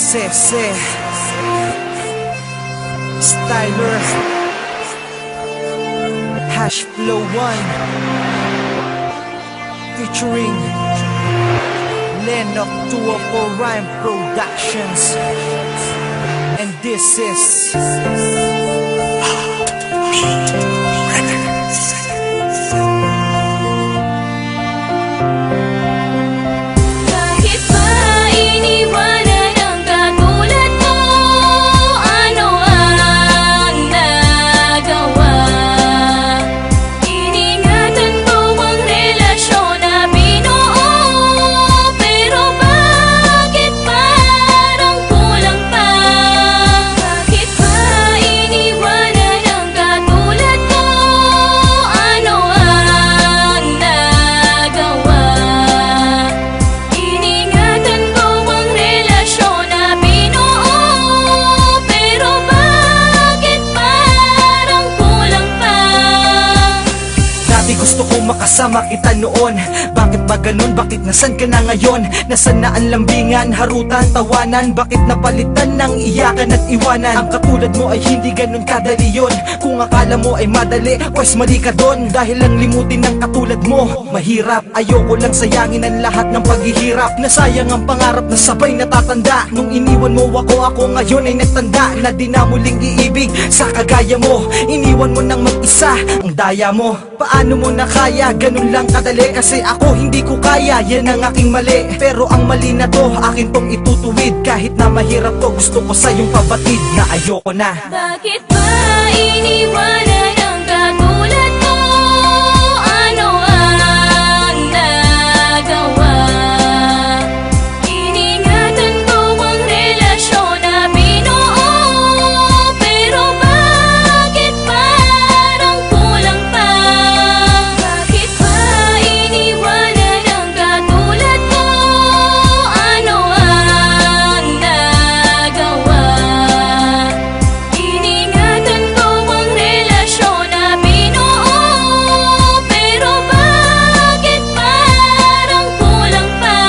Sese Styler Hash Flow 1 featuring Lennox 204 Rhyme Productions, and this is gusto ko makasama kita noon. Bakit ba ganun? Bakit nasan ka na ngayon? Nasan na ang lambingan, harutan, tawanan? Bakit napalitan ng iyakan at iwanan? Ang katulad mo ay hindi ganun kadali yun. Kung akala mo ay madali, pues mali ka doon. Dahil lang limutin ng katulad mo mahirap. Ayoko lang sayangin ang lahat ng paghihirap. Nasayang ang pangarap na sabay natatanda. Nung iniwan mo ako ngayon ay nagtanda. Na di na muling iibig sa kagaya mo. Iniwan mo nang mag-isa ang daya mo. Paano mo na kaya? Ganun lang kadali. Kasi ako hindi ko kaya, yan ang aking mali. Pero ang mali na to, akin tong itutuwid. Kahit na mahirap to, gusto ko sa'yong pabatid na ayoko na. Bakit ba iniwanan ang katulad mo? Ano ang nagawa? Iningatan ko ang relasyon na binuo. Pero bakit parang kulang pa? Bakit ba iniwanan ang katulad mo? Ano ang nagawa? Iningatan ko ang relasyon na binuo. Pero bakit parang kulang pa?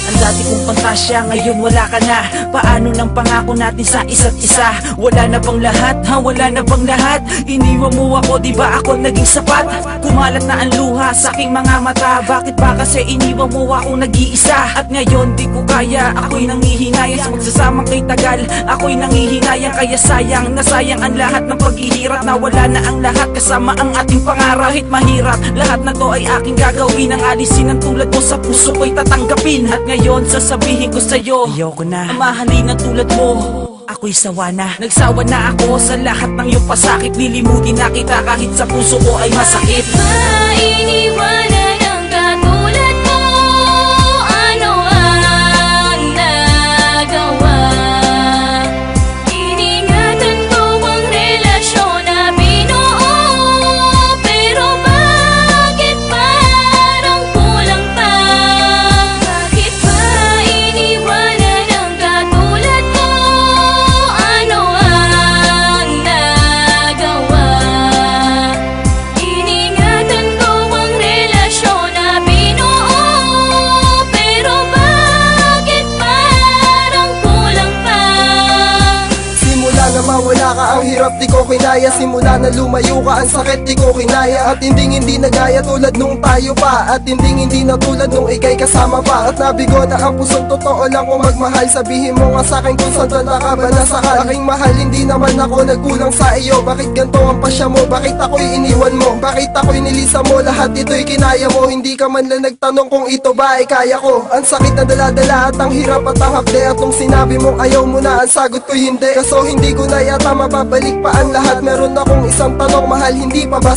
Ang dati kong pantasya, ngayon wala ka na. Paano ng pangako natin sa isa't isa? Wala na bang lahat? Ha? Wala na bang lahat? Iniwan mo ako, di ba ako naging sapat? Kumalat na ang luha sa aking mga mata. Bakit ba kasi iniwan mo ako nag-iisa? At ngayon di ko kaya, ako'y nangihinayang sa magsasamang kay tagal. Ako'y nangihinayang kaya sayang, nasayang ang lahat ng paghihirap. Nawala na ang lahat kasama ang ating pangarap. Kahit mahirap, lahat na to ay aking gagawin. Ang alisin ng tulad mo sa puso ko'y tatanggapin. At ngayon sasabihin ko sa'yo, ayoko na mahalin ang tulad mo. Ako'y sawa na. Nagsawa na ako sa lahat ng iyong pasakit. Lilimutin na kita kahit sa puso ko ay masakit. Bakit ba iniwanan ang katulad mo? Ano ang nagawa? Iningatan ko ang relasyon na binuo. Pero bakit parang kulang pa? Bakit ba iniwanan ang katulad mo? Ano ang nagawa? Iningatan ko ang relasyon na binuo. Pero bakit parang kulang pa? Simula na mawala ka, ang hirap di ko kinaya. Simula na lumayo ka, ang sakit di ko kinaya. At hindi nagaya tulad nung tayo pa. At hindi na tulad nung ikay kasama pa. At nabigo na ang pusong totoo lang kung magmahal. Sabihin mo nga sa'kin kung saan tanda ka ba nasakal. Aking mahal, hindi naman ako nagkulang sa iyo. Bakit ganito ang pasya mo? Bakit ako'y iniwan mo? Bakit ako'y nilisa mo? Lahat ito'y kinaya mo. Hindi ka man lang nagtanong kung ito ba ay kaya ko. Ang sakit na daladala at ang hirap at ang hapde. At nung sinabi mong ayaw mo na, ang sagot ko'y hindi. Kaso hindi ko na yata mababalik pa ang lahat. Meron akong isang tanong, mahal, hindi pa ba